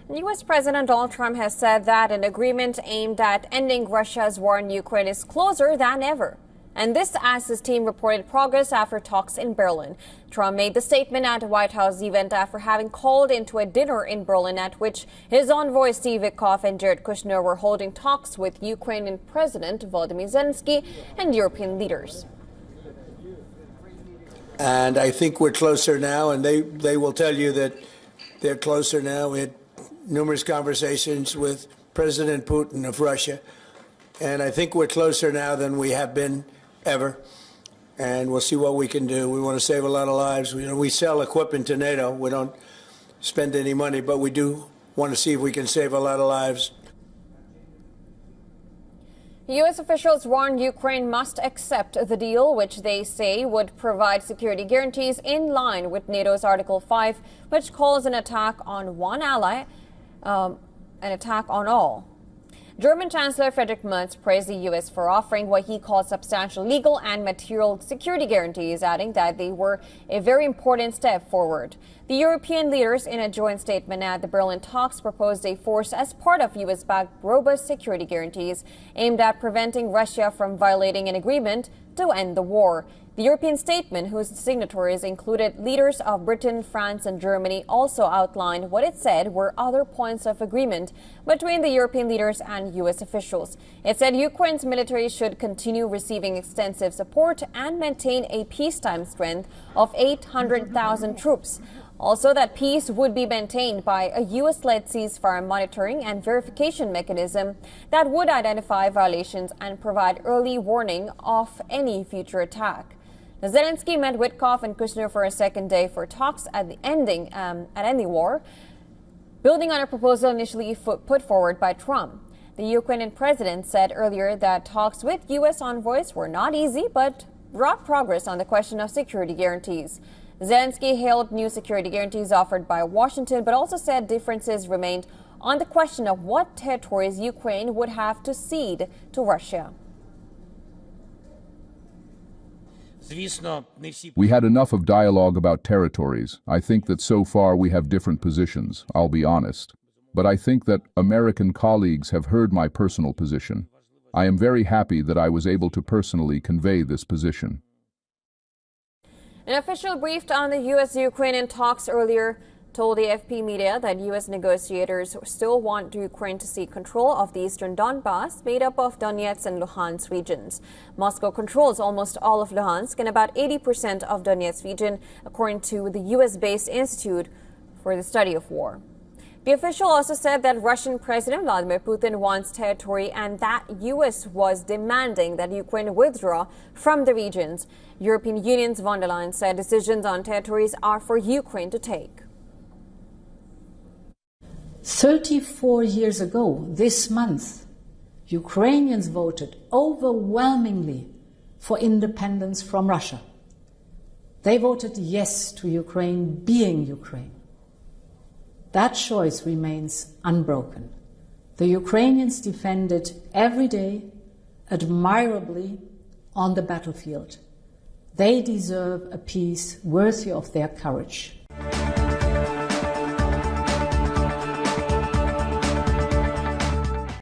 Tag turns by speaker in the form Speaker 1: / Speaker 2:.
Speaker 1: U.S. President Donald Trump has said that an agreement aimed at ending Russia's war in Ukraine is closer than ever. And this as his team reported progress after talks in Berlin. Trump made the statement at a White House event after having called into a dinner in Berlin at which his envoys Steve Witkoff and Jared Kushner were holding talks with Ukrainian President Volodymyr Zelensky and European leaders.
Speaker 2: And I think we're closer now, and they will tell you that they're closer now. We had numerous conversations with President Putin of Russia, and I think we're closer now than we have been ever, and we'll see what we can do. We want to save a lot of lives. We sell equipment to NATO. We don't spend any money, but we do want to see if we can save a lot of lives.
Speaker 1: U.S. officials warn Ukraine must accept the deal, which they say would provide security guarantees in line with NATO's Article 5, which calls an attack on one ally an attack on all. German Chancellor Friedrich Merz praised the U.S. for offering what he called substantial legal and material security guarantees, adding that they were a very important step forward. The European leaders, in a joint statement at the Berlin talks, proposed a force as part of U.S.-backed robust security guarantees aimed at preventing Russia from violating an agreement to end the war. The European statement, whose signatories included leaders of Britain, France and Germany, also outlined what it said were other points of agreement between the European leaders and U.S. officials. It said Ukraine's military should continue receiving extensive support and maintain a peacetime strength of 800,000 troops. Also, that peace would be maintained by a U.S.-led ceasefire monitoring and verification mechanism that would identify violations and provide early warning of any future attack. Zelensky met Witkoff and Kushner for a second day for talks at ending the war, building on a proposal initially put forward by Trump. The Ukrainian president said earlier that talks with U.S. envoys were not easy, but brought progress on the question of security guarantees. Zelensky hailed new security guarantees offered by Washington, but also said differences remained on the question of what territories Ukraine would have to cede to Russia.
Speaker 3: We had enough of dialogue about territories. I think that so far we have different positions, I'll be honest. But I think that American colleagues have heard my personal position. I am very happy that I was able to personally convey this position.
Speaker 1: An official briefed on the U.S.-Ukrainian talks earlier told AFP media that U.S. negotiators still want Ukraine to seek control of the eastern Donbass, made up of Donetsk and Luhansk regions. Moscow controls almost all of Luhansk and about 80% of Donetsk region, according to the U.S.-based Institute for the Study of War. The official also said that Russian President Vladimir Putin wants territory and that U.S. was demanding that Ukraine withdraw from the regions. European Union's von der Leyen said decisions on territories are for Ukraine to take.
Speaker 4: 34 years ago, this month, Ukrainians voted overwhelmingly for independence from Russia. They voted yes to Ukraine being Ukraine. That choice remains unbroken. The Ukrainians defended every day, admirably, on the battlefield. They deserve a peace worthy of their courage.